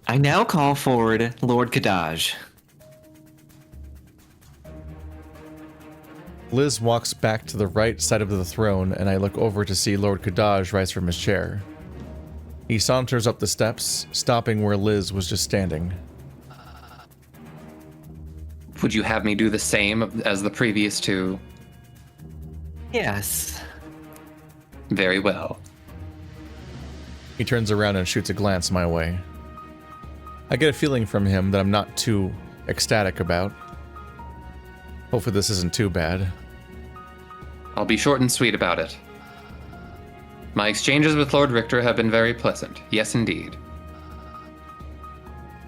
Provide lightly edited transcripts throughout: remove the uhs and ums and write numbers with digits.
I now call forward Lord Kadaj. Liz walks back to the right side of the throne, and I look over to see Lord Kadaj rise from his chair. He saunters up the steps, stopping where Liz was just standing. Would you have me do the same as the previous two? Yes. Very well. He turns around and shoots a glance my way. I get a feeling from him that I'm not too ecstatic about. Hopefully this isn't too bad. I'll be short and sweet about it. My exchanges with Lord Richter have been very pleasant. Yes, indeed.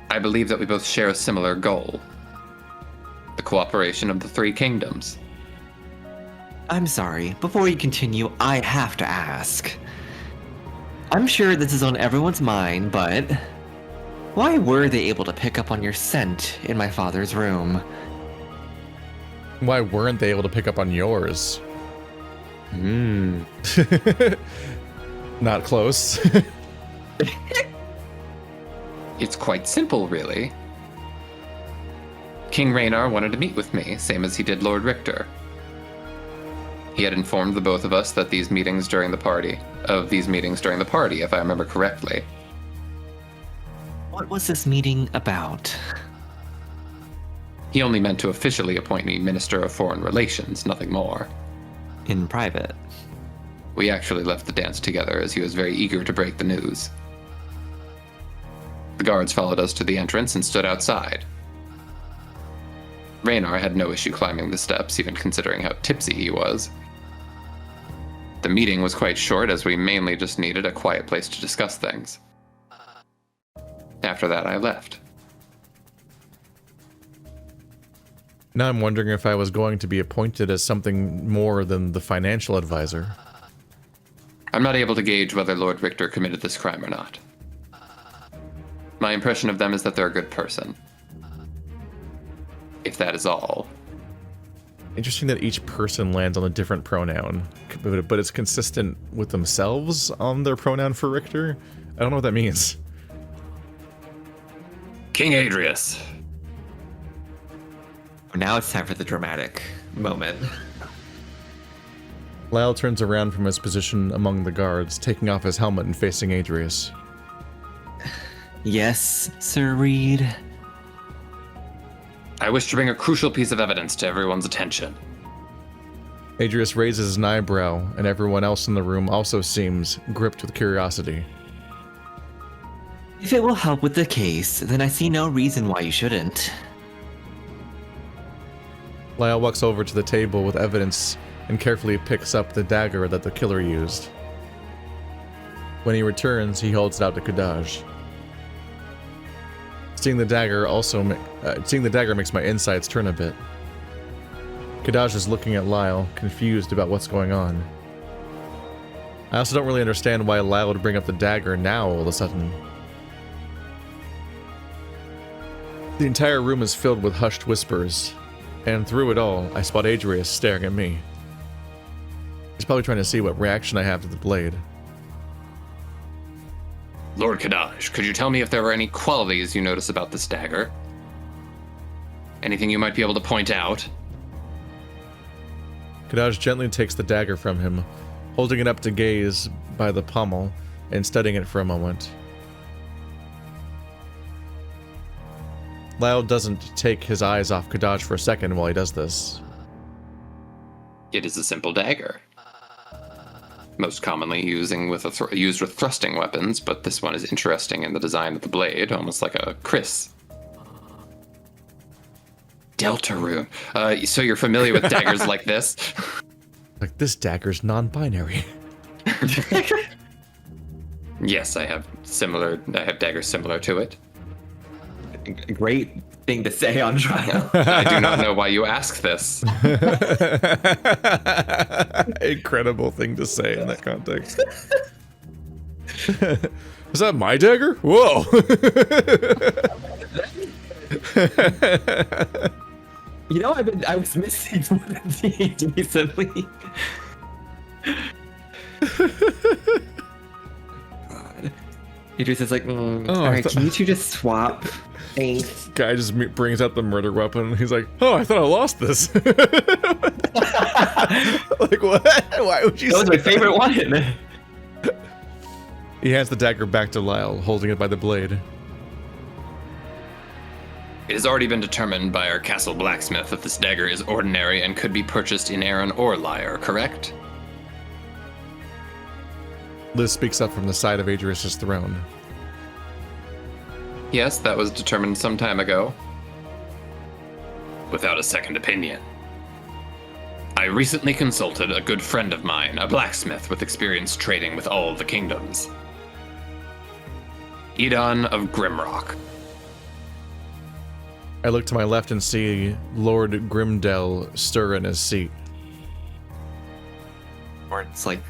I believe that we both share a similar goal. The cooperation of the three kingdoms. I'm sorry, before you continue, I have to ask. I'm sure this is on everyone's mind, but why were they able to pick up on your scent in my father's room? Why weren't they able to pick up on yours? Not close. It's quite simple, really. King Raynar wanted to meet with me, same as he did Lord Richter. He had informed the both of us that these meetings during the party, if I remember correctly. What was this meeting about? He only meant to officially appoint me Minister of Foreign Relations, nothing more. In private. We actually left the dance together as he was very eager to break the news. The guards followed us to the entrance and stood outside. Raynar had no issue climbing the steps, even considering how tipsy he was. The meeting was quite short, as we mainly just needed a quiet place to discuss things. After that, I left. Now I'm wondering if I was going to be appointed as something more than the financial advisor. I'm not able to gauge whether Lord Richter committed this crime or not. My impression of them is that they're a good person. If that is all. Interesting that each person lands on a different pronoun, but it's consistent with themselves on their pronoun for Richter. I don't know what that means. King Adrius. Now it's time for the dramatic moment. Lyle turns around from his position among the guards, taking off his helmet and facing Adrius. Yes, Sir Reed. I wish to bring a crucial piece of evidence to everyone's attention. Adrius raises an eyebrow, and everyone else in the room also seems gripped with curiosity. If it will help with the case, then I see no reason why you shouldn't. Lyle walks over to the table with evidence and carefully picks up the dagger that the killer used. When he returns, he holds it out to Kadaj. Seeing the dagger makes my insides turn a bit. Kadaj is looking at Lyle, confused about what's going on. I also don't really understand why Lyle would bring up the dagger now all of a sudden. The entire room is filled with hushed whispers, and through it all, I spot Adrius staring at me. He's probably trying to see what reaction I have to the blade. Lord Kadaj, could you tell me if there were any qualities you notice about this dagger? Anything you might be able to point out? Kadaj gently takes the dagger from him, holding it up to gaze by the pommel and studying it for a moment. Lyle doesn't take his eyes off Kadaj for a second while he does this. It is a simple dagger. Most commonly used with thrusting weapons, but this one is interesting in the design of the blade, almost like a kriss. Delta rune. So you're familiar with daggers like this? Like, this dagger's non-binary. Yes, I have daggers similar to it. A great thing to say on trial. I do not know why you ask this. Incredible thing to say in that context. Is that my dagger? Whoa! You know, I was missing one of these recently. God. Idris is like, Oh, all right, can you two just swap? Thanks. Guy just brings out the murder weapon. He's like, oh, I thought I lost this. Like, what? Why would you That was say my favorite one. He hands the dagger back to Lyle, holding it by the blade. It has already been determined by our castle blacksmith that this dagger is ordinary and could be purchased in Aaron or Lyre, correct? Liz speaks up from the side of Adrius's throne. Yes, that was determined some time ago. Without a second opinion. I recently consulted a good friend of mine, a blacksmith with experience trading with all the kingdoms. Edon of Grimrock. I look to my left and see Lord Grimdell stir in his seat. Or it's like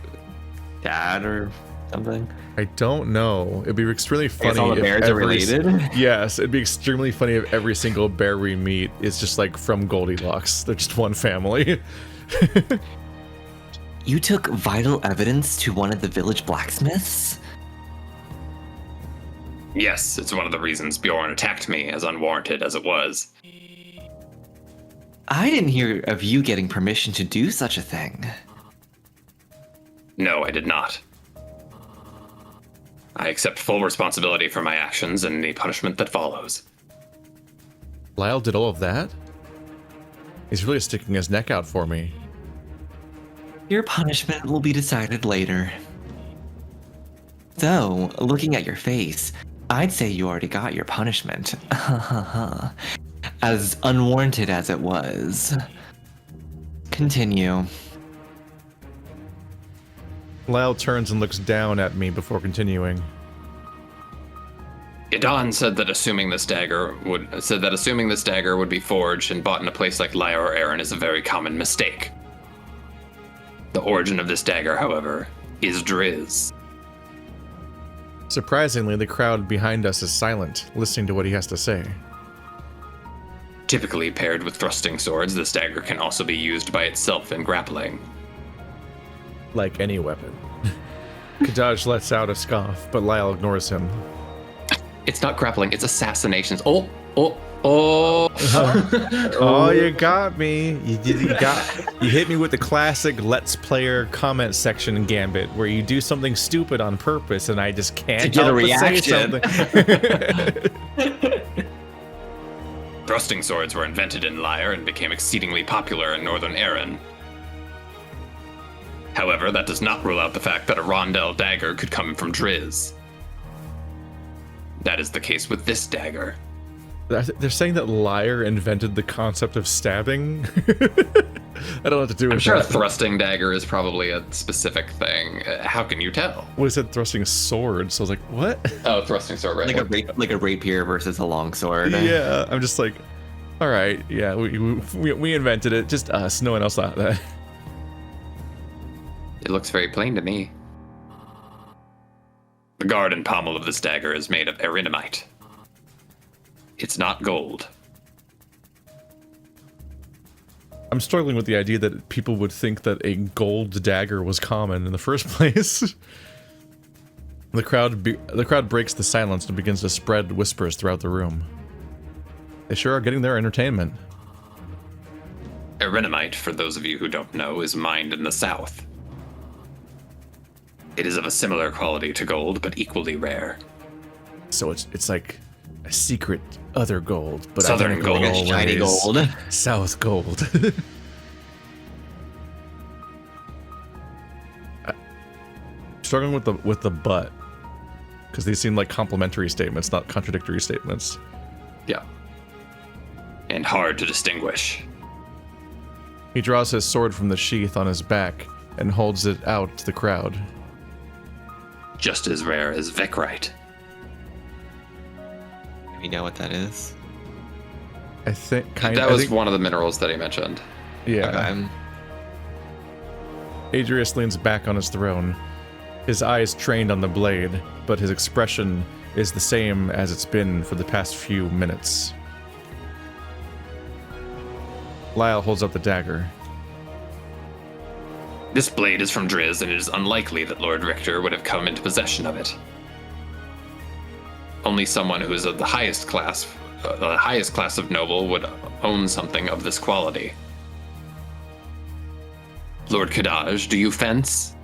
dad or something. I don't know. It'd be extremely funny. I guess all the if bears are related. Yes, it'd be extremely funny if every single bear we meet is just like from Goldilocks. They're just one family. You took vital evidence to one of the village blacksmiths? Yes, it's one of the reasons Bjorn attacked me, as unwarranted as it was. I didn't hear of you getting permission to do such a thing. No, I did not. I accept full responsibility for my actions and the punishment that follows. Lyle did all of that? He's really sticking his neck out for me. Your punishment will be decided later. Though, looking at your face, I'd say you already got your punishment. As unwarranted as it was. Continue. Lyle turns and looks down at me before continuing. Idon said that assuming this dagger would be forged and bought in a place like Lyre or Aaron is a very common mistake. The origin of this dagger, however, is Driz. Surprisingly, the crowd behind us is silent, listening to what he has to say. Typically paired with thrusting swords, this dagger can also be used by itself in grappling. Like any weapon. Kadaj lets out a scoff, but Lyle ignores him. It's not grappling, it's assassinations. Oh! Oh, you got me. You hit me with the classic Let's Player comment section gambit, where you do something stupid on purpose, and I just can't To get a help but say reaction. something. Thrusting swords were invented in Lyre and became exceedingly popular in northern Aaron. However, that does not rule out the fact that a rondel dagger could come from Driz. That is the case with this dagger. They're saying that Lyre invented the concept of stabbing. I don't know what to do with I'm sure that. a thrusting dagger is probably a specific thing. How can you tell? Well, he said thrusting sword, so I was like, what? Oh, thrusting sword, right? Like a rapier versus a longsword. Yeah, I'm just like, all right, yeah, we invented it, just us, no one else thought that. It looks very plain to me. The guard and pommel of this dagger is made of erinamite. It's not gold. I'm struggling with the idea that people would think that a gold dagger was common in the first place. The crowd breaks the silence and begins to spread whispers throughout the room. They sure are getting their entertainment. Erinamite, for those of you who don't know, is mined in the south. It is of a similar quality to gold, but equally rare. So it's like a secret other gold, but Southern identical gold. always. Shiny gold. South gold. Struggling with the but, because these seem like complimentary statements, not contradictory statements. Yeah. And hard to distinguish. He draws his sword from the sheath on his back and holds it out to the crowd. Just as rare as Vekrite. You know what that is? I think That was one of the minerals that he mentioned. Yeah. Okay. Adrius leans back on his throne, his eyes trained on the blade, but his expression is the same as it's been for the past few minutes. Lyle holds up the dagger. This blade is from Driz, and it is unlikely that Lord Richter would have come into possession of it. only someone who is of the highest class of noble would own something of this quality. Lord Kadaj, do you fence?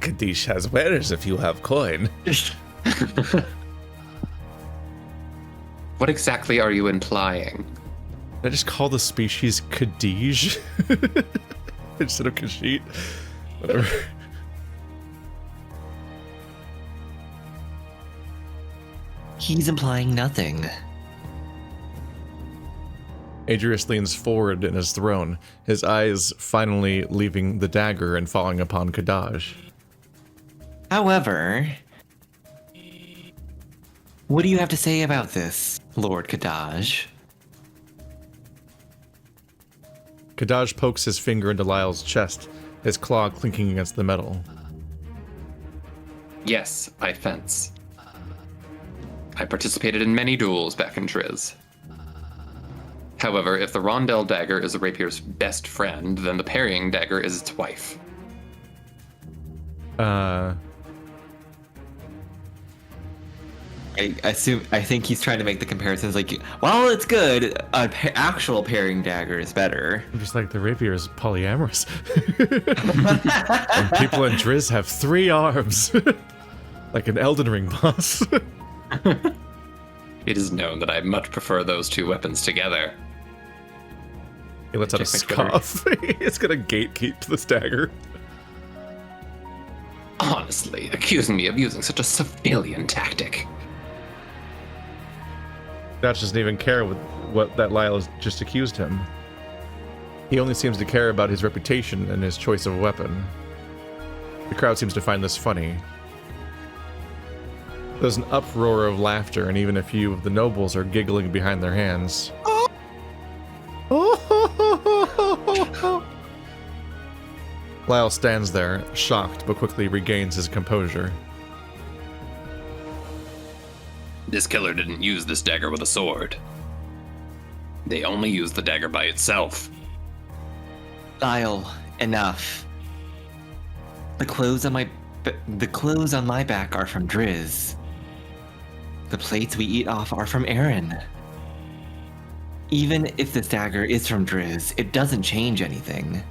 Kadish has wares if you have coin. What exactly are you implying? Did I just call the species Kadij instead of Khajiit? Whatever. He's implying nothing. Adrius leans forward in his throne, his eyes finally leaving the dagger and falling upon Kadaj. However, what do you have to say about this, Lord Kadaj? Kadaj pokes his finger into Lyle's chest, his claw clinking against the metal. Yes, I fence. I participated in many duels back in Driz. However, if the rondel dagger is a rapier's best friend, then the parrying dagger is its wife. I think he's trying to make the comparisons like, while it's good, actual parrying dagger is better. Just like the rapier is polyamorous. And people in Driz have 3 arms. Like an Elden Ring boss. It is known that I much prefer those 2 weapons together. He lets out a scoff. He's gonna gatekeep this dagger. Honestly, accusing me of using such a civilian tactic. Dutch doesn't even care what that Lyle has just accused him. He only seems to care about his reputation and his choice of a weapon. The crowd seems to find this funny. There's an uproar of laughter, and even a few of the nobles are giggling behind their hands. Lyle stands there, shocked, but quickly regains his composure. This killer didn't use this dagger with a sword. They only used the dagger by itself. Lyle, enough. The clothes on my back are from Driz. The plates we eat off are from Aaron. Even if this dagger is from Driz, it doesn't change anything.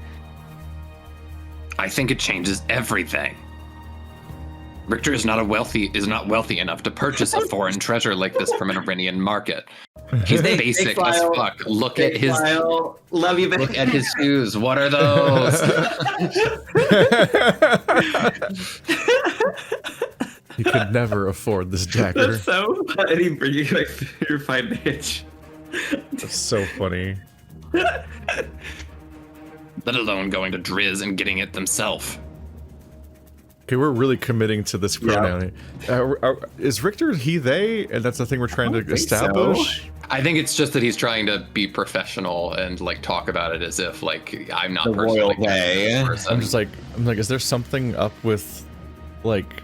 I think it changes everything. Richter is not wealthy enough to purchase a foreign treasure like this from an Iranian market. He's basic as fuck. Look at his love you, babe. Look at his shoes. What are those? He could never afford this dagger. That's so funny for you, like your fine bitch. That's so funny. Let alone going to Driz and getting it themselves. Okay, we're really committing to this pronoun. Is Richter he, they? And that's the thing we're trying to establish? So. I think it's just that he's trying to be professional and like talk about it as if like I'm not the personally royal way. I'm like, is there something up with like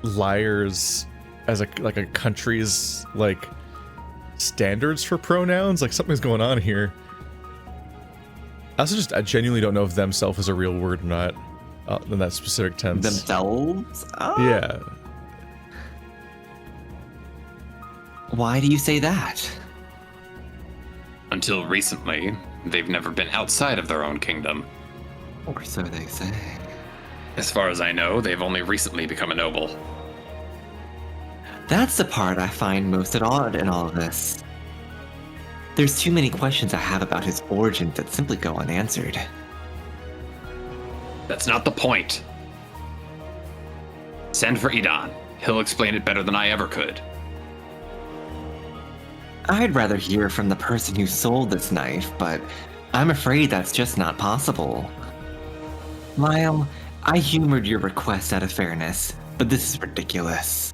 Lyre's as a country's like standards for pronouns? Like something's going on here. I genuinely don't know if themself is a real word or not in that specific tense. Themselves? Oh. Yeah. Why do you say that? Until recently, they've never been outside of their own kingdom. Or so they say. As far as I know, they've only recently become a noble. That's the part I find most odd in all of this. There's too many questions I have about his origins that simply go unanswered. That's not the point. Send for Idan. He'll explain it better than I ever could. I'd rather hear from the person who sold this knife, but I'm afraid that's just not possible. Lyle, I humored your request out of fairness, but this is ridiculous.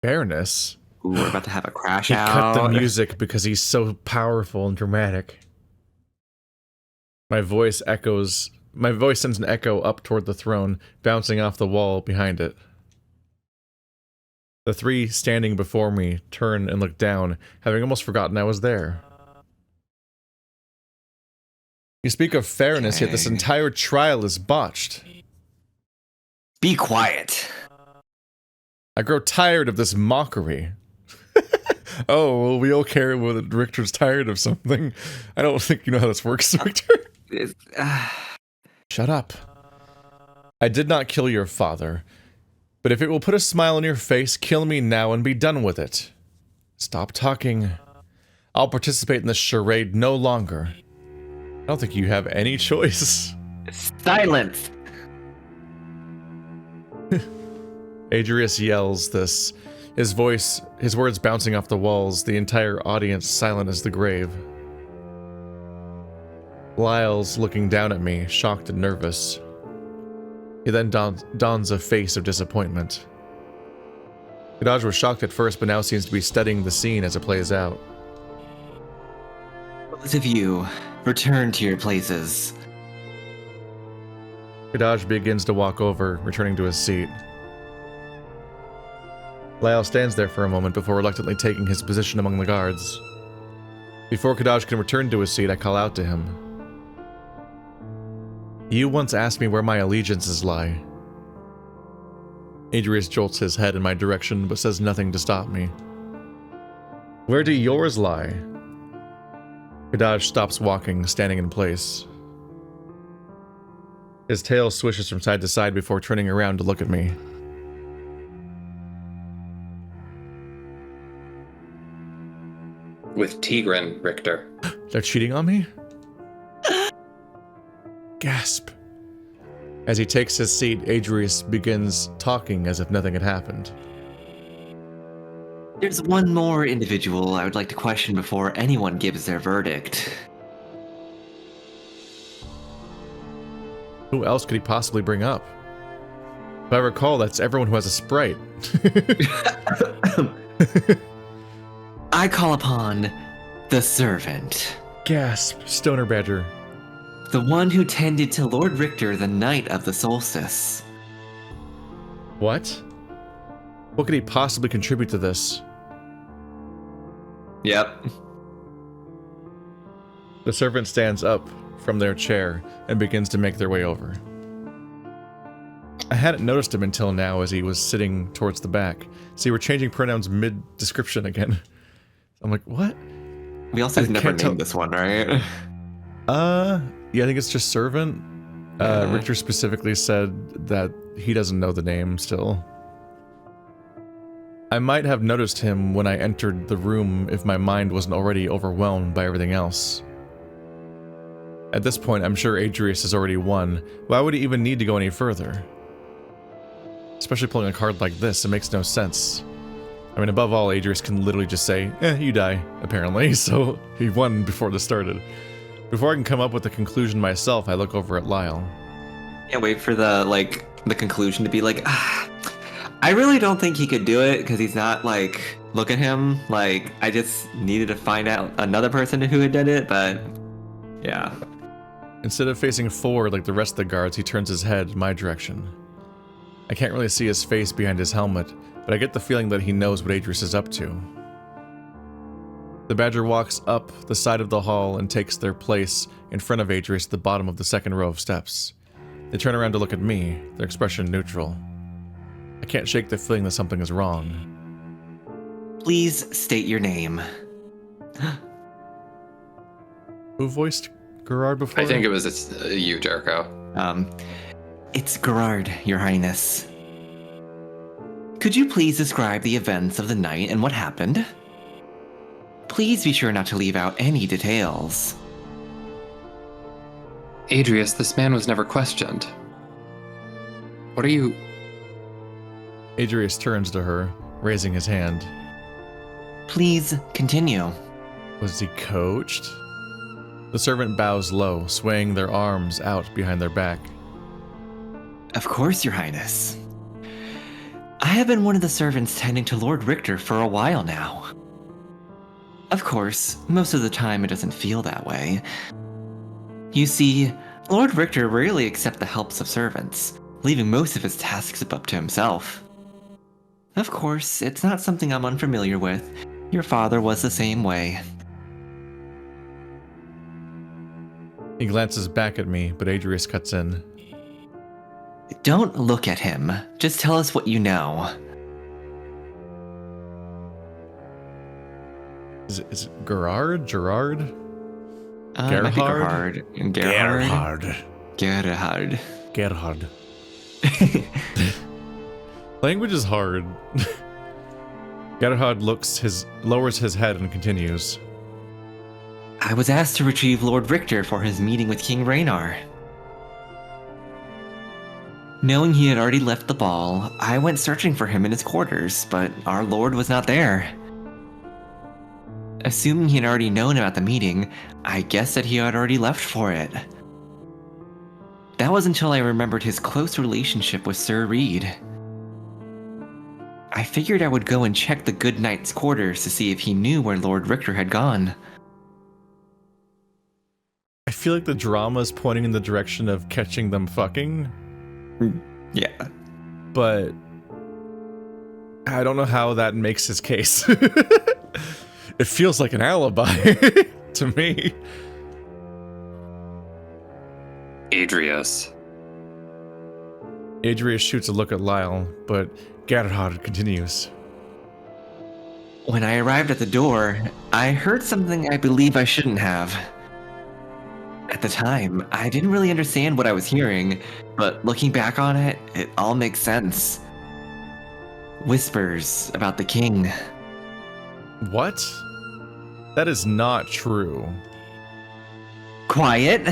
Fairness? Ooh, we're about to have a crash He out. cut the music because he's so powerful and dramatic. My voice sends an echo up toward the throne, bouncing off the wall behind it. The 3 standing before me turn and look down, having almost forgotten I was there. You speak of fairness, yet this entire trial is botched. Be quiet. I grow tired of this mockery. Oh, well, we all care when Richter's tired of something. I don't think you know how this works, Richter. Shut up. I did not kill your father, but if it will put a smile on your face, kill me now and be done with it. Stop talking. I'll participate in this charade no longer. I don't think you have any choice. Silence! Adrius yells this, his words bouncing off the walls, the entire audience silent as the grave. Lyle's looking down at me, shocked and nervous. He then dons a face of disappointment. Kadaj was shocked at first, but now seems to be studying the scene as it plays out. Both of you, return to your places. Kadaj begins to walk over, returning to his seat. Lyle stands there for a moment before reluctantly taking his position among the guards. Before Kadaj can return to his seat, I call out to him. You once asked me where my allegiances lie. Adrius jolts his head in my direction, but says nothing to stop me. Where do yours lie? Kadaj stops walking, standing in place. His tail swishes from side to side before turning around to look at me. With Tigran, Richter. They're cheating on me? Gasp. As he takes his seat, Adrius begins talking as if nothing had happened. There's one more individual I would like to question before anyone gives their verdict. Who else could he possibly bring up? If I recall, that's everyone who has a sprite. I call upon the servant. Gasp, Stoner Badger. The one who tended to Lord Richter the night of the solstice. What? What could he possibly contribute to this? Yep. The servant stands up from their chair and begins to make their way over. I hadn't noticed him until now as he was sitting towards the back. See, we're changing pronouns mid-description again. I'm like, what? We also I never can't named this one, right? Yeah, I think it's just servant. Richter specifically said that he doesn't know the name still. I might have noticed him when I entered the room if my mind wasn't already overwhelmed by everything else. At this point, I'm sure Adrius has already won. Why would he even need to go any further? Especially pulling a card like this, it makes no sense. I mean, above all, Adrius can literally just say, you die, apparently, so he won before this started. Before I can come up with a conclusion myself, I look over at Lyle. Can't wait for the conclusion to be like, I really don't think he could do it because he's not look at him. I just needed to find out another person who had done it, but yeah. Instead of facing forward like the rest of the guards, he turns his head in my direction. I can't really see his face behind his helmet, but I get the feeling that he knows what Adrius is up to. The Badger walks up the side of the hall and takes their place in front of Adrius at the bottom of the second row of steps. They turn around to look at me, their expression neutral. I can't shake the feeling that something is wrong. Please state your name. Who voiced Gerard before? I think it was you, Jericho. It's Gerard, Your Highness. Could you please describe the events of the night and what happened? Please be sure not to leave out any details. Adrius, this man was never questioned. What are you... Adrius turns to her, raising his hand. Please continue. Was he coached? The servant bows low, swaying their arms out behind their back. Of course, Your Highness. I have been one of the servants tending to Lord Richter for a while now. Of course, most of the time it doesn't feel that way. You see, Lord Richter rarely accepts the helps of servants, leaving most of his tasks up to himself. Of course, it's not something I'm unfamiliar with. Your father was the same way. He glances back at me, but Adrius cuts in. Don't look at him. Just tell us what you know. Is it Gerard? Gerard? It might be Gerhard? Gerhard. Gerhard. Gerhard. Language is hard. Gerhard lowers his head and continues. I was asked to retrieve Lord Richter for his meeting with King Raynar. Knowing he had already left the ball, I went searching for him in his quarters, but our lord was not there. Assuming he had already known about the meeting, I guessed that he had already left for it. That was until I remembered his close relationship with Sir Reed. I figured I would go and check the good knight's quarters to see if he knew where Lord Richter had gone. I feel like the drama is pointing in the direction of catching them fucking. Yeah. But I don't know how that makes his case. It feels like an alibi to me. Adrius shoots a look at Lyle, but Gerhard continues. When I arrived at the door, I heard something I believe I shouldn't have. At the time, I didn't really understand what I was hearing, but looking back on it, it all makes sense. Whispers about the king. What? That is not true. Quiet?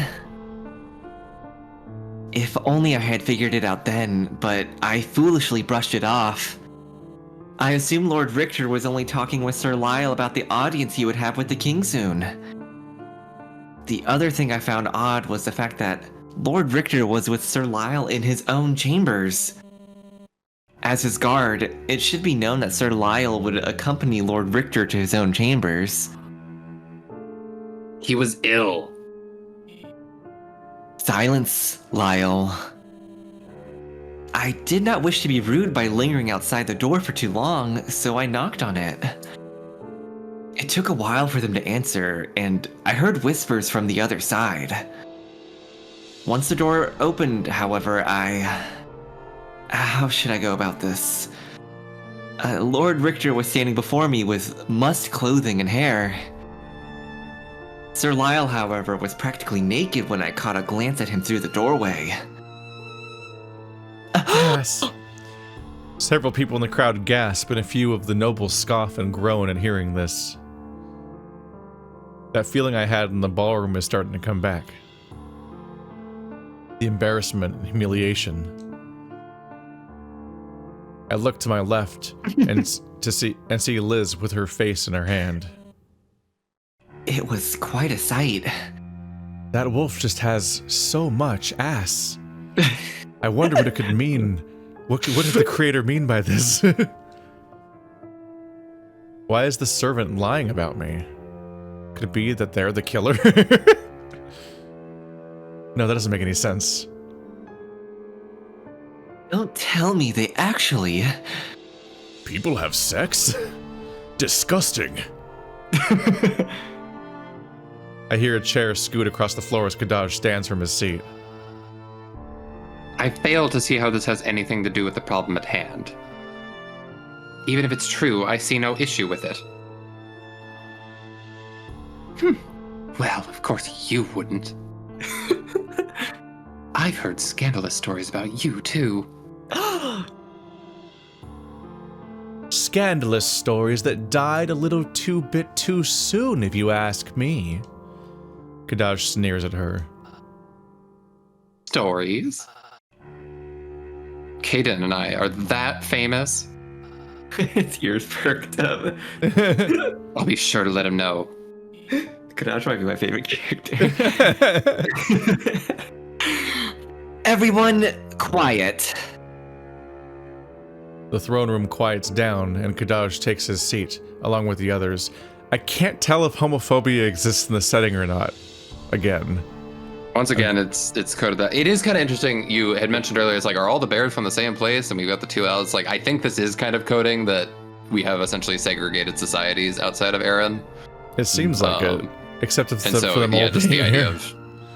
If only I had figured it out then, but I foolishly brushed it off. I assumed Lord Richter was only talking with Sir Lyle about the audience he would have with the king soon. The other thing I found odd was the fact that Lord Richter was with Sir Lyle in his own chambers. As his guard, it should be known that Sir Lyle would accompany Lord Richter to his own chambers. He was ill. Silence, Lyle. I did not wish to be rude by lingering outside the door for too long, so I knocked on it. It took a while for them to answer, and I heard whispers from the other side. Once the door opened, however, how should I go about this? Lord Richter was standing before me with mussed clothing and hair. Sir Lyle, however, was practically naked when I caught a glance at him through the doorway. Yes. Several people in the crowd gasp, and a few of the nobles scoff and groan at hearing this. That feeling I had in the ballroom is starting to come back. The embarrassment and humiliation. I look to my left and see Liz with her face in her hand. It was quite a sight. That wolf just has so much ass. I wonder what it could mean. What did the creator mean by this? Why is the servant lying about me? Could it be that they're the killer? No, that doesn't make any sense. Don't tell me they actually... People have sex? Disgusting. I hear a chair scoot across the floor as Kadaj stands from his seat. I fail to see how this has anything to do with the problem at hand. Even if it's true, I see no issue with it. Well, of course you wouldn't. I've heard scandalous stories about you, too. Scandalous stories that died a little bit too soon, if you ask me. Kadaj sneers at her. Stories? Kaden and I are that famous? His ears perked up. I'll be sure to let him know. Kadaj might be my favorite character. Everyone, quiet. The throne room quiets down, and Kadaj takes his seat, along with the others. I can't tell if homophobia exists in the setting or not. Again. Once again, it's coded that. It is kind of interesting. You had mentioned earlier, it's like, are all the bears from the same place? And we've got the two L's. Like, I think this is kind of coding that we have essentially segregated societies outside of Aaron. It seems like it. Except for them all just the being idea here. of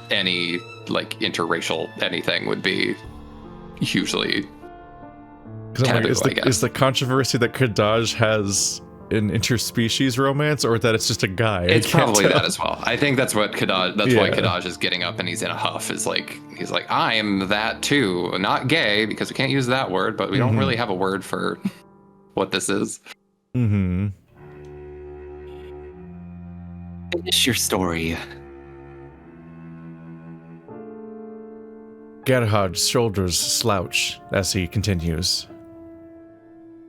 any, like, interracial anything would be hugely... Is the controversy that Kadaj has an interspecies romance or that it's just a guy. It's probably that as well. I think that's what Kadaj. That's Yeah. why Kadaj is getting up and he's in a huff. He's like, I am that too. Not gay because we can't use that word, but we don't really have a word for what this is. Mm-hmm. Finish your story. Gerhard's shoulders slouch as he continues.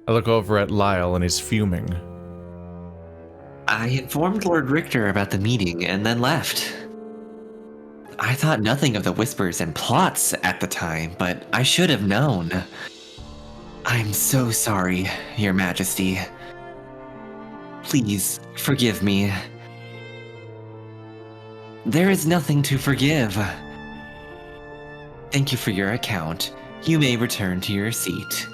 I look over at Lyle and he's fuming. I informed Lord Richter about the meeting and then left. I thought nothing of the whispers and plots at the time, but I should have known. I'm so sorry, Your Majesty. Please forgive me. There is nothing to forgive. Thank you for your account. You may return to your seat.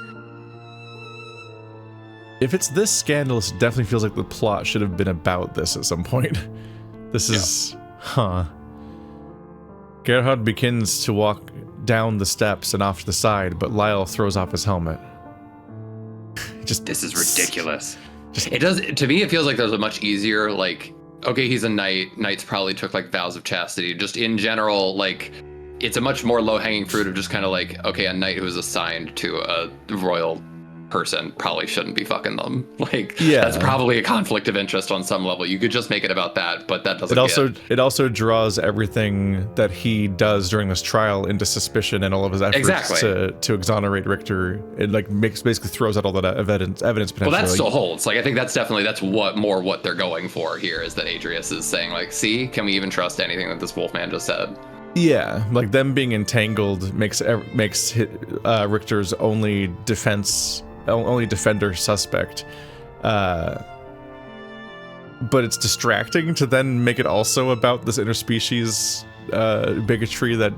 If it's this scandalous, it definitely feels like the plot should have been about this at some point. This is... Huh. Gerhard begins to walk down the steps and off to the side, but Lyle throws off his helmet. This is ridiculous. It does, to me, it feels like there's a much easier, like, okay, he's a knight. Knights probably took, like, vows of chastity. Just in general, like, it's a much more low-hanging fruit of just kind of like, okay, a knight who is assigned to a royal person probably shouldn't be fucking them. Like, yeah. That's probably a conflict of interest on some level. You could just make it about that, but that doesn't it also draws everything that he does during this trial into suspicion and all of his efforts to exonerate Richter. It like basically throws out all that evidence potentially. Well, that still holds. Like, I think that's what they're going for here is that Adrius is saying, like, see, can we even trust anything that this wolfman just said? Yeah, like them being entangled makes Richter's only defender suspect. But it's distracting to then make it also about this interspecies bigotry that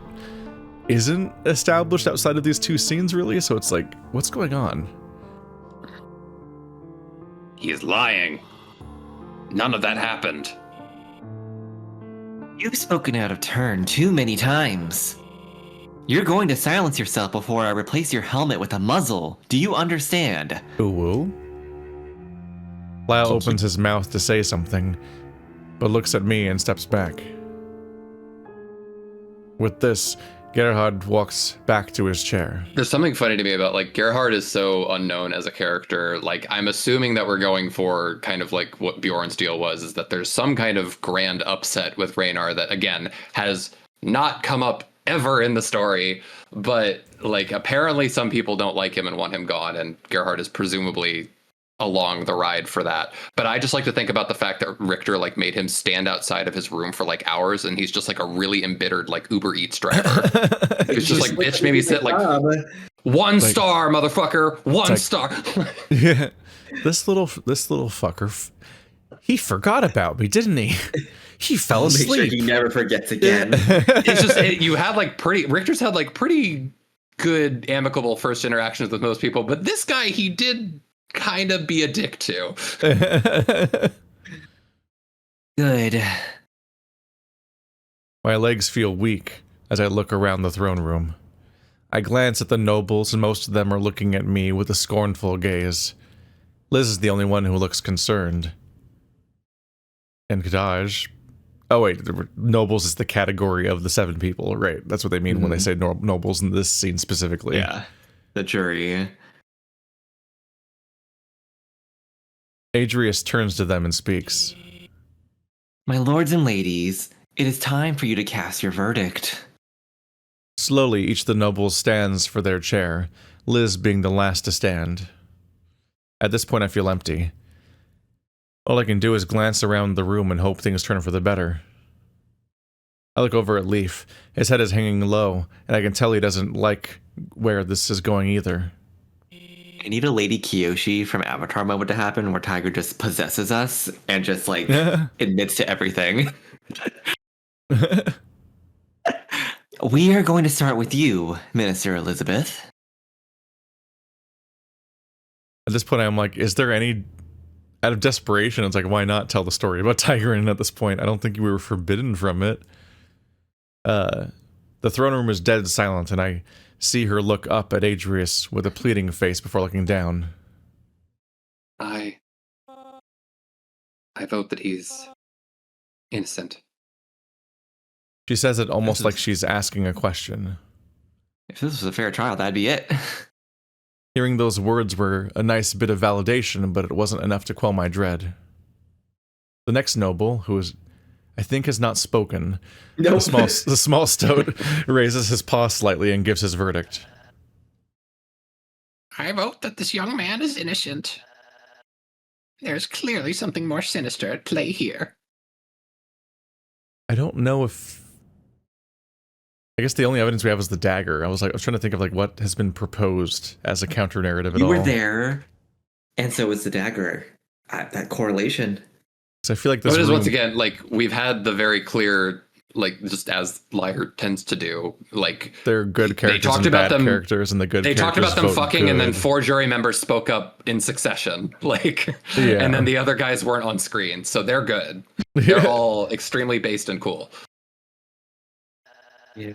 isn't established outside of these two scenes, really. So it's like, what's going on? He's lying. None of that happened. You've spoken out of turn too many times. You're going to silence yourself before I replace your helmet with a muzzle. Do you understand? Ooh. Lyle opens his mouth to say something, but looks at me and steps back. With this, Gerhard walks back to his chair. There's something funny to me about, like, Gerhard is so unknown as a character. Like, I'm assuming that we're going for kind of like what Bjorn's deal was, is that there's some kind of grand upset with Raynar that, again, has not come up ever in the story. But, like, apparently some people don't like him and want him gone, and Gerhard is presumably along the ride for that. But I just like to think about the fact that Richter, like, made him stand outside of his room for, like, hours, and he's just, like, a really embittered, like, Uber Eats driver. He's just like, bitch, maybe sit, like, 1 star, motherfucker, 1 star. Yeah, this little fucker, he forgot about me, didn't he? He fell asleep. Make sure he never forgets again. It's just, you had, like, Richter's had, like, pretty good, amicable first interactions with most people, but this guy, he did kind of be a dick to. Good. My legs feel weak as I look around the throne room. I glance at the nobles, and most of them are looking at me with a scornful gaze. Liz is the only one who looks concerned. And Kadaj... Oh wait, nobles is the category of the 7 people, right? That's what they mean when they say nobles in this scene specifically. Yeah, the jury. Adrius turns to them and speaks. My lords and ladies, it is time for you to cast your verdict. Slowly, each of the nobles stands for their chair, Liz being the last to stand. At this point, I feel empty. All I can do is glance around the room and hope things turn for the better. I look over at Leaf. His head is hanging low, and I can tell he doesn't like where this is going either. I need a Lady Kyoshi from Avatar moment to happen where Tiger just possesses us and just, like, admits to everything. We are going to start with you, Minister Elizabeth. At this point, I'm like, is there any... Out of desperation, it's like, why not tell the story about Tigerin at this point? I don't think we were forbidden from it. The throne room is dead silent, and I see her look up at Adrius with a pleading face before looking down. I I vote that he's innocent. She says it almost like she's asking a question. If this was a fair trial, that'd be it. Hearing those words were a nice bit of validation, but it wasn't enough to quell my dread. The next noble, who I think has not spoken, Nope. the small stoat raises his paw slightly and gives his verdict. I vote that this young man is innocent. There's clearly something more sinister at play here. I don't know if... I guess the only evidence we have is the dagger. I was trying to think of what has been proposed as a counter narrative at all. You were there, and so was the dagger. That correlation. So I feel like this But it is room... once again, we've had the very clear, just as Lyre tends to do, they're good characters talked and about bad them- characters, and the good they characters talked about them vote fucking, and then good. 4 jury members spoke up in succession, Yeah. and then the other guys weren't on screen, so they're good. They're all extremely based and cool. Yeah.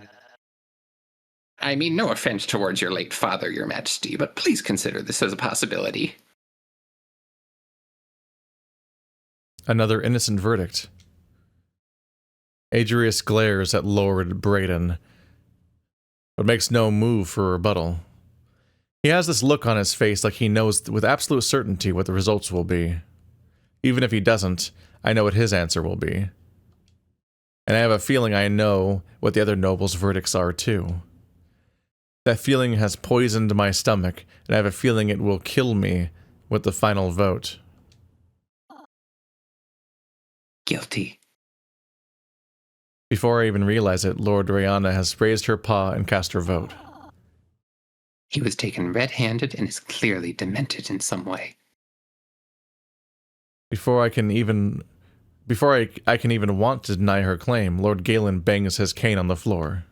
I mean, no offense towards your late father, Your Majesty, but please consider this as a possibility. Another innocent verdict. Adrius glares at Lord Braden, but makes no move for rebuttal. He has this look on his face like he knows with absolute certainty what the results will be. Even if he doesn't, I know what his answer will be. And I have a feeling I know what the other nobles' verdicts are too. That feeling has poisoned my stomach, and I have a feeling it will kill me with the final vote. Guilty. Before I even realize it, Lord Rihanna has raised her paw and cast her vote. He was taken red-handed and is clearly demented in some way. Before I can even want to deny her claim, Lord Galen bangs his cane on the floor.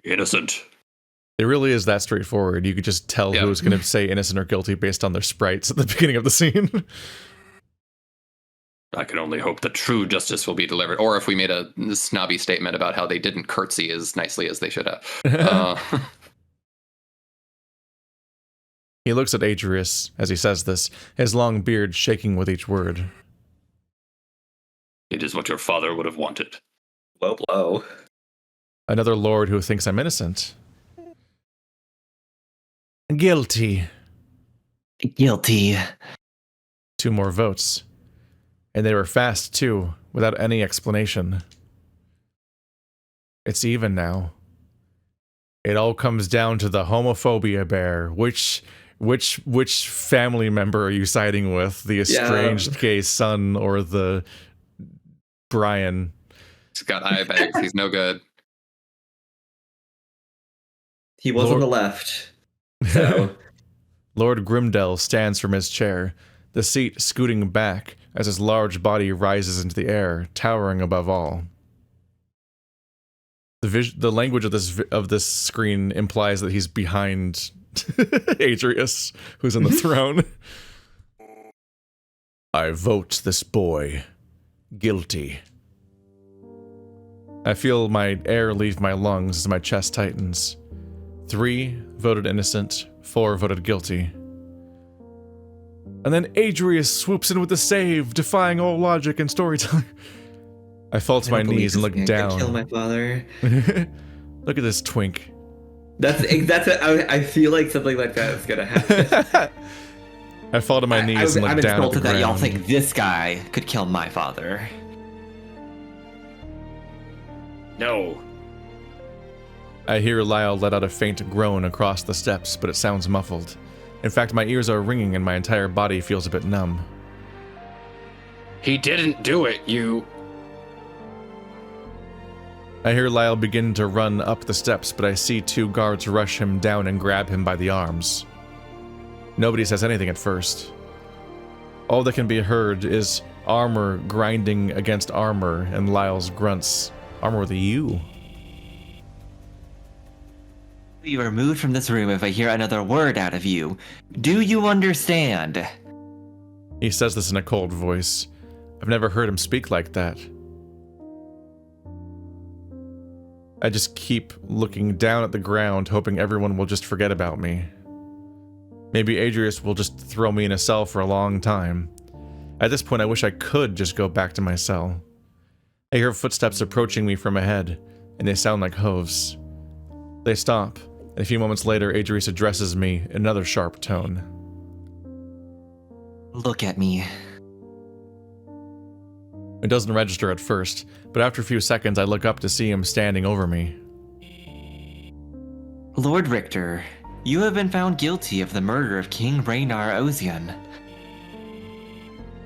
Innocent. It really is that straightforward. You could just tell Yep. who's going to say innocent or guilty based on their sprites at the beginning of the scene. I can only hope that true justice will be delivered. Or if we made a snobby statement about how they didn't curtsy as nicely as they should have. He looks at Adrius as he says this, his long beard shaking with each word. It is what your father would have wanted. Low blow. Another lord who thinks I'm innocent. Guilty. Guilty. 2 more votes. And they were fast, too, without any explanation. It's even now. It all comes down to the homophobia bear. Which family member are you siding with? The estranged gay son or the Brian? He's got eye bags. He's no good. He was on the left. So Lord Grimdell stands from his chair, the seat scooting back as his large body rises into the air, towering above all. The language of this screen implies that he's behind Adrius, who's on the throne. I vote this boy guilty. I feel my air leave my lungs as my chest tightens. 3 voted innocent, 4 voted guilty. And then Adrius swoops in with the save, defying all logic and storytelling. I fall to my knees and look down. Kill my father. Look at this twink. I feel like something like that is gonna happen. I fall to my knees and look I'm down at the insulted that ground. y'all think this guy could kill my father. No. I hear Lyle let out a faint groan across the steps, but it sounds muffled. In fact, my ears are ringing and my entire body feels a bit numb. He didn't do it, you... I hear Lyle begin to run up the steps, but I see 2 guards rush him down and grab him by the arms. Nobody says anything at first. All that can be heard is armor grinding against armor and Lyle's grunts. Armor with a U. Be removed from this room if I hear another word out of you. Do you understand? He says this in a cold voice. I've never heard him speak like that. I just keep looking down at the ground, hoping everyone will just forget about me. Maybe Adrius will just throw me in a cell for a long time. At this point, I wish I could just go back to my cell. I hear footsteps approaching me from ahead, and they sound like hooves. They stop, and a few moments later, Adrius addresses me in another sharp tone. Look at me. It doesn't register at first, but after a few seconds, I look up to see him standing over me. Lord Richter, you have been found guilty of the murder of King Raynar Ozian.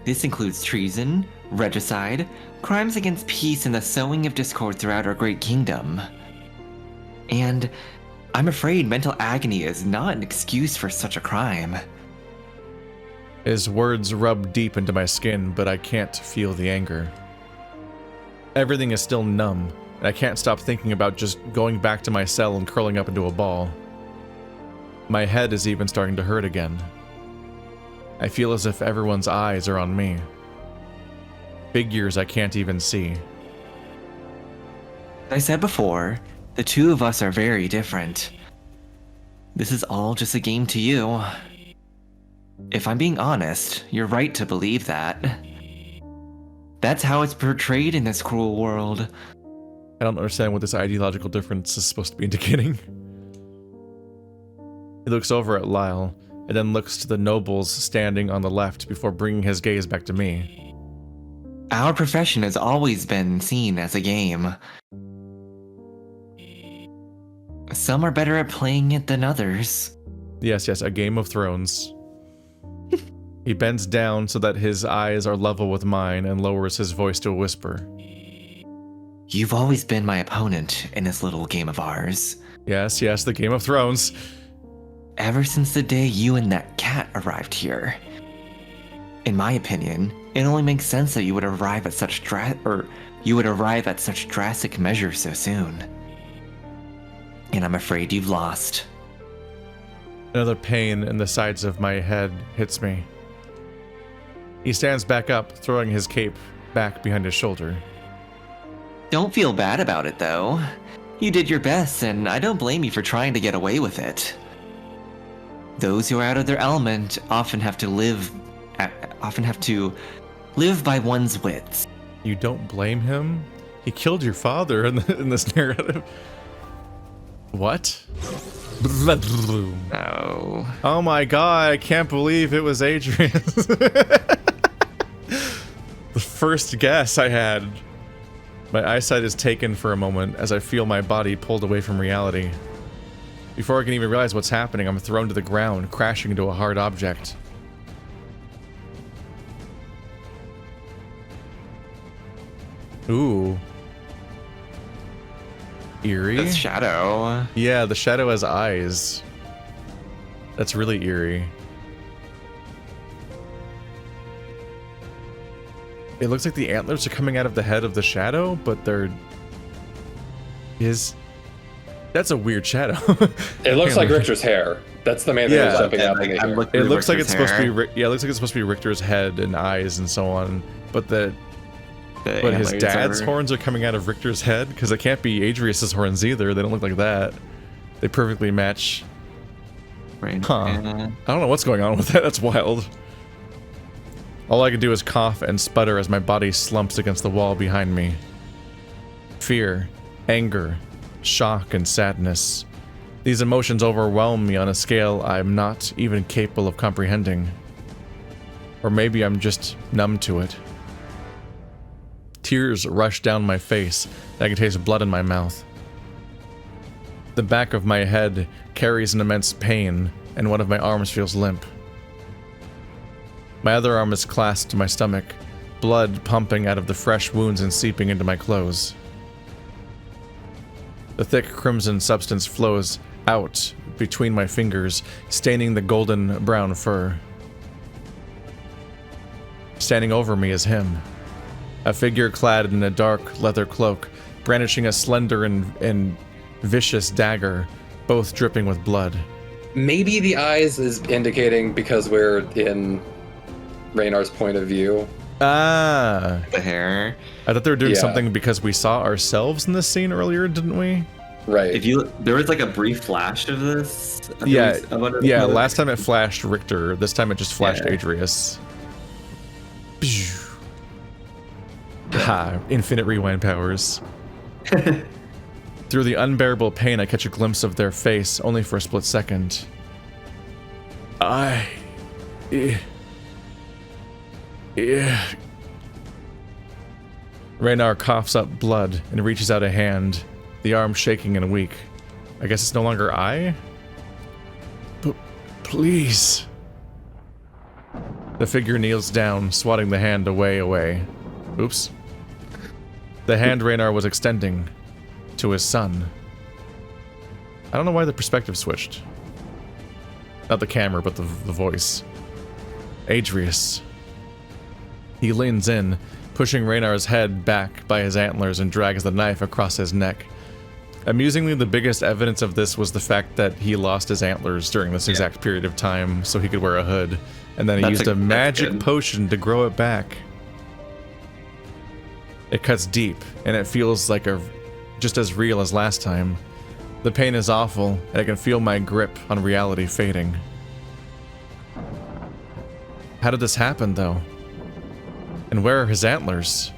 This includes treason, regicide, crimes against peace, and the sowing of discord throughout our great kingdom. And I'm afraid mental agony is not an excuse for such a crime. His words rub deep into my skin, but I can't feel the anger. Everything is still numb, and I can't stop thinking about just going back to my cell and curling up into a ball. My head is even starting to hurt again. I feel as if everyone's eyes are on me. Figures I can't even see. As I said before, the two of us are very different. This is all just a game to you. If I'm being honest, you're right to believe that. That's how it's portrayed in this cruel world. I don't understand what this ideological difference is supposed to be indicating. He looks over at Lyle, and then looks to the nobles standing on the left before bringing his gaze back to me. Our profession has always been seen as a game. Some are better at playing it than others. Yes, a Game of Thrones. He bends down so that his eyes are level with mine and lowers his voice to a whisper. You've always been my opponent in this little game of ours. Yes, the Game of Thrones. Ever since the day you and that cat arrived here. In my opinion, it only makes sense that you would arrive at such drastic measures so soon. And I'm afraid you've lost. Another pain in the sides of my head hits me. He stands back up, throwing his cape back behind his shoulder. Don't feel bad about it, though. You did your best, and I don't blame you for trying to get away with it. Those who are out of their element often have to live by one's wits. You don't blame him? He killed your father in this narrative. What? No. Oh my god, I can't believe it was Adrian. The first guess I had. My eyesight is taken for a moment as I feel my body pulled away from reality. Before I can even realize what's happening, I'm thrown to the ground, crashing into a hard object. Ooh. Eerie? The shadow. Yeah, the shadow has eyes. That's really eerie. It looks like the antlers are coming out of the head of the shadow, but they're... That's a weird shadow. It looks like Richter's hair. That's the main thing that's jumping out. It looks like it's supposed to be... Yeah, it looks like it's supposed to be Richter's head and eyes and so on, but his dad's horns are coming out of Richter's head, because it can't be Adrius's horns either. They don't look like that. They perfectly match. Right. Huh. I don't know what's going on with that. That's wild. All I can do is cough and sputter as my body slumps against the wall behind me. Fear, anger, shock, and sadness. These emotions overwhelm me on a scale I'm not even capable of comprehending. Or maybe I'm just numb to it. Tears rush down my face, and I can taste blood in my mouth. The back of my head carries an immense pain, and one of my arms feels limp. My other arm is clasped to my stomach, blood pumping out of the fresh wounds and seeping into my clothes. The thick crimson substance flows out between my fingers, staining the golden brown fur. Standing over me is him. A figure clad in a dark leather cloak, brandishing a slender and vicious dagger, both dripping with blood. Maybe the eyes is indicating because we're in Raynar's point of view. Ah. The hair. I thought they were doing something because we saw ourselves in this scene earlier, didn't we? Right. There was like a brief flash of this. Yeah, last time it flashed Richter, this time it just flashed Adrius. Ha, infinite rewind powers. Through the unbearable pain, I catch a glimpse of their face, only for a split second. Raynar coughs up blood and reaches out a hand, the arm shaking and weak. I guess it's no longer I? Please. The figure kneels down, swatting the hand away. Oops. The hand Raynar was extending to his son. I don't know why the perspective switched. Not the camera, but the voice. Adrius. He leans in, pushing Raynar's head back by his antlers and drags the knife across his neck. Amusingly, the biggest evidence of this was the fact that he lost his antlers during this exact period of time so he could wear a hood, and then he used a magic potion to grow it back. It cuts deep, and it feels like just as real as last time. The pain is awful, and I can feel my grip on reality fading. How did this happen, though? And where are his antlers?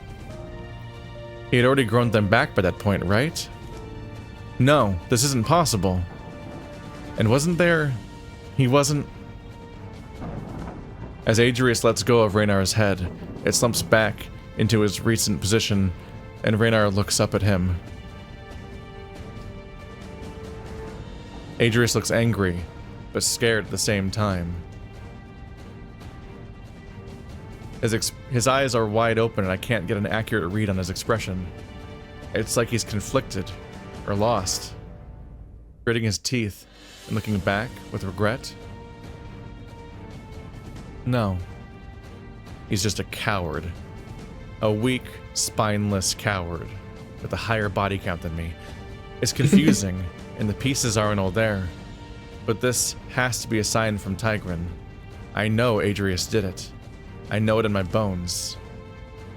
He had already grown them back by that point, right? No, this isn't possible. And he wasn't... As Adrius lets go of Raynar's head, it slumps back into his recent position, and Raynar looks up at him. Adrius looks angry, but scared at the same time. His eyes are wide open and I can't get an accurate read on his expression. It's like he's conflicted, or lost. Gritting his teeth and looking back with regret. No. He's just a coward. A weak, spineless coward with a higher body count than me. It's confusing, and the pieces aren't all there. But this has to be a sign from Tigran. I know Adrius did it. I know it in my bones.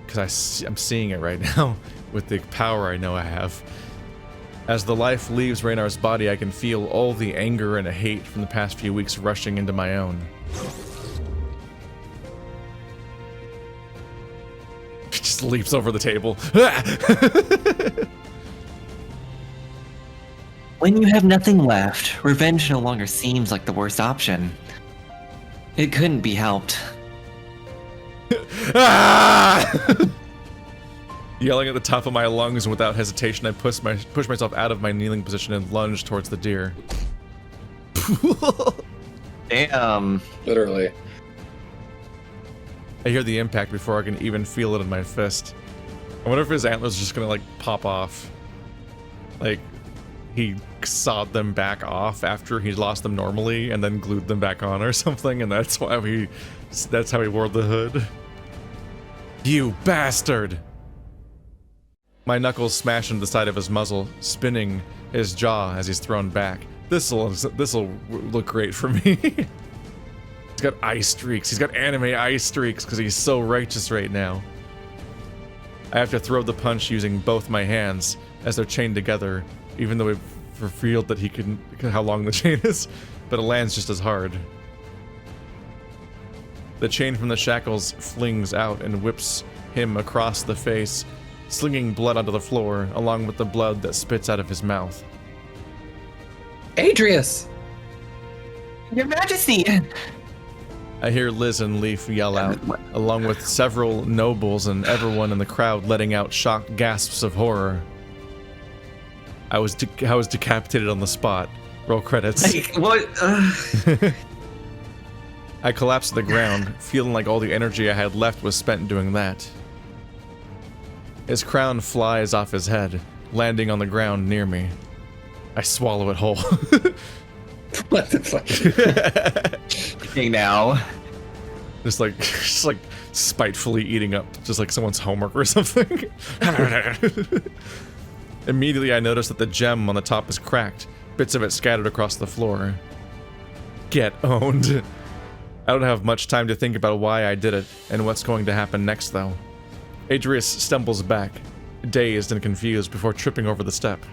Because I'm seeing it right now, with the power I know I have. As the life leaves Raynar's body, I can feel all the anger and hate from the past few weeks rushing into my own. Just leaps over the table. When you have nothing left, revenge no longer seems like the worst option. It couldn't be helped. Yelling at the top of my lungs, and without hesitation, I push myself out of my kneeling position and lunge towards the deer. Damn. Literally. I hear the impact before I can even feel it in my fist. I wonder if his antlers are just gonna, like, pop off. Like, he sawed them back off after he lost them normally and then glued them back on or something, and that's how he wore the hood. You bastard! My knuckles smash into the side of his muzzle, spinning his jaw as he's thrown back. This'll look great for me. He's got ice streaks. He's got anime ice streaks because he's so righteous right now. I have to throw the punch using both my hands as they're chained together, even though we've revealed that he can how long the chain is, but it lands just as hard. The chain from the shackles flings out and whips him across the face, slinging blood onto the floor, along with the blood that spits out of his mouth. Adrius! Your Majesty! I hear Liz and Leaf yell out, along with several nobles and everyone in the crowd letting out shocked gasps of horror. I was decapitated on the spot. Roll credits. Like, what? I collapsed to the ground, feeling like all the energy I had left was spent doing that. His crown flies off his head, landing on the ground near me. I swallow it whole. What the fuck? Hey, now. just like spitefully eating up just like someone's homework or something. Immediately I notice that the gem on the top is cracked, bits of it scattered across the floor. Get owned. I don't have much time to think about why I did it and what's going to happen next though. Adrius stumbles back, dazed and confused before tripping over the step.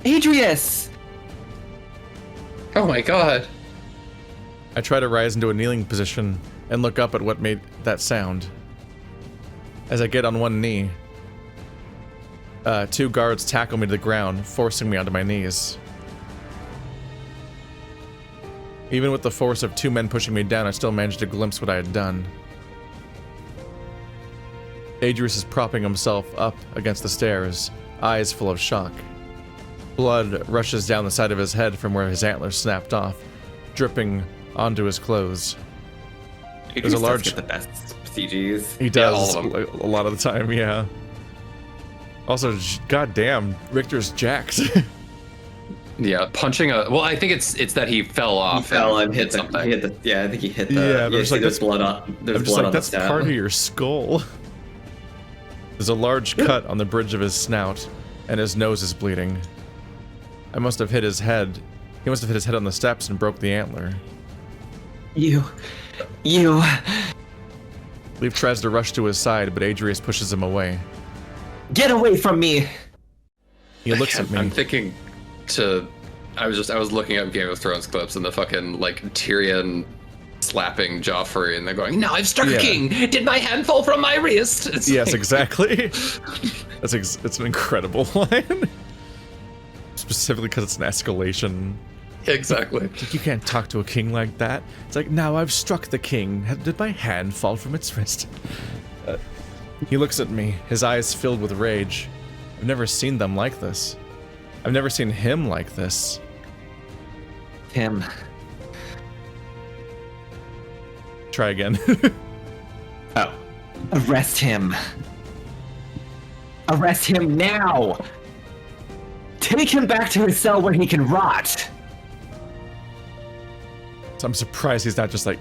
Adrius! Oh my god. I try to rise into a kneeling position and look up at what made that sound. As I get on one knee, 2 guards tackle me to the ground, forcing me onto my knees. Even with the force of 2 men pushing me down, I still managed to glimpse what I had done. Adrius is propping himself up against the stairs, eyes full of shock. Blood rushes down the side of his head from where his antlers snapped off, dripping onto his clothes. There's a large... get the best CGs. He does, all of them. a lot of the time, yeah. Also, goddamn, Richter's jacked. Yeah, punching a... Well, I think it's that he fell He off fell and hit something. yeah, I think he hit the. Yeah, Yeah, there's see, like there's that's- blood on. There's I'm just blood like, on that's the stab. part of your skull. There's a large cut on the bridge of his snout, and his nose is bleeding. I must have hit his head. He must have hit his head on the steps and broke the antler. You. Leaf tries to rush to his side, but Adrius pushes him away. Get away from me! He looks at me. I'm thinking to... I was looking up Game of Thrones clips and the fucking, like, Tyrion slapping Joffrey and they're going, "Now I've struck a king! Did my hand fall from my wrist?" It's Yes, like- exactly. It's an incredible line. Specifically because it's an escalation. Exactly. It's like, you can't talk to a king like that. It's like, now I've struck the king. Did my hand fall from its wrist? He looks at me, his eyes filled with rage. I've never seen them like this. I've never seen him like this. Him. Try again. Oh. Arrest him. Arrest him now! Take him back to his cell where he can rot! So I'm surprised he's not just like,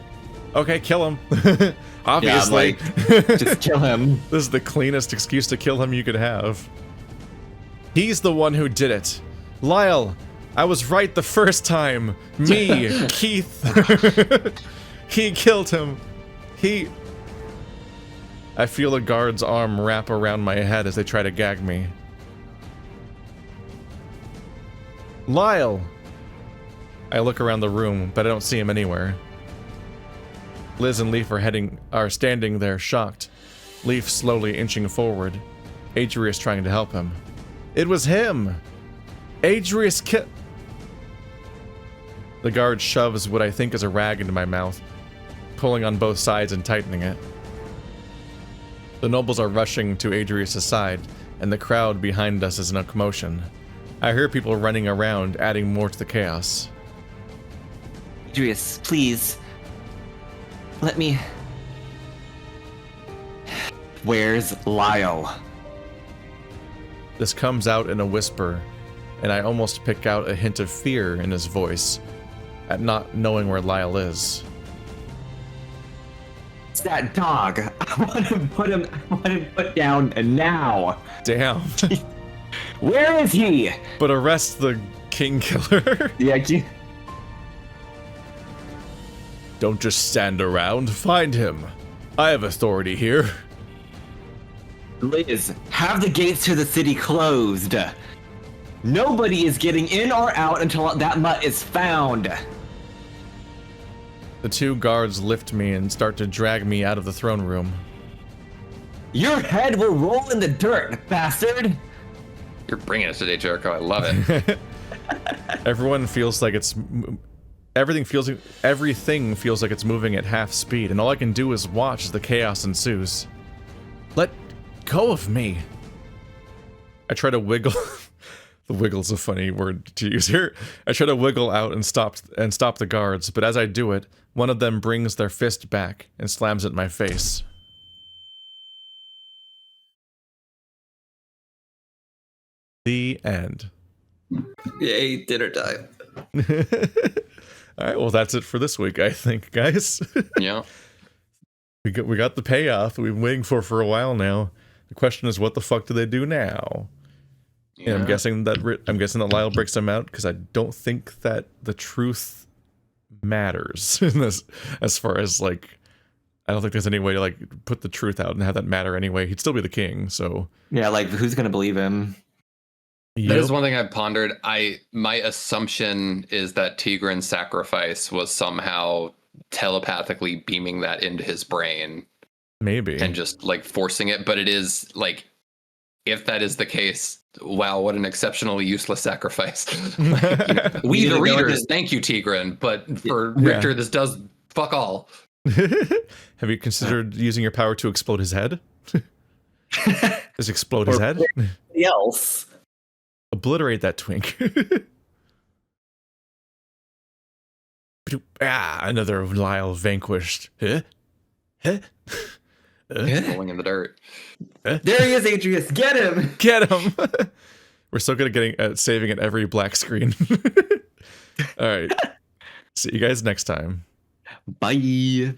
okay, kill him. Obviously. Just kill him. This is the cleanest excuse to kill him you could have. He's the one who did it. Lyle, I was right the first time. Me, Keith. He killed him. I feel a guard's arm wrap around my head as they try to gag me. Lyle! I look around the room, but I don't see him anywhere. Liz and Leaf are standing there shocked. Leaf slowly inching forward. Adrius trying to help him. It was him! Adrius The guard shoves what I think is a rag into my mouth, pulling on both sides and tightening it. The nobles are rushing to Adrius' side, and the crowd behind us is in a commotion. I hear people running around, adding more to the chaos. Adrius, please. Let me... Where's Lyle? This comes out in a whisper, and I almost pick out a hint of fear in his voice at not knowing where Lyle is. It's that dog. I want him put down now. Damn. Where is he? But arrest the king killer. Yeah, Don't just stand around, find him. I have authority here. Liz, have the gates to the city closed. Nobody is getting in or out until that mutt is found. The 2 guards lift me and start to drag me out of the throne room. Your head will roll in the dirt, bastard. You're bringing it today, Jericho. I love it. Everyone feels like it's... Everything feels like it's moving at half speed, and all I can do is watch as the chaos ensues. Let go of me. I try to wiggle. The wiggle's a funny word to use here. I try to wiggle out and stop the guards, but as I do it, one of them brings their fist back and slams it in my face. The end. Yay, dinner time. All right, well, that's it for this week, I think, guys. Yeah. We got the payoff that we've been waiting for a while now. The question is, what the fuck do they do now? And I'm guessing that Lyle breaks them out because I don't think that the truth matters in this, as far as like, I don't think there's any way to like put the truth out and have that matter anyway. He'd still be the king, so Yeah, like who's gonna believe him? That is one thing I've pondered. My assumption is that Tigran's sacrifice was somehow telepathically beaming that into his brain Maybe. and just like forcing it. But it is like, if that is the case, wow, what an exceptionally useless sacrifice. Like, you know, we You the either go with readers, it- thank you, Tigran, but for Yeah. Richter, this does fuck all. Have you considered using your power to explode his head? Just explode his Or head? Somebody else. Obliterate that twink. Another Lyle vanquished. Huh? Huh? Rolling in the dirt. There he is, Adrius. Get him. Get him! We're so good at saving at every black screen. All right. See you guys next time. Bye.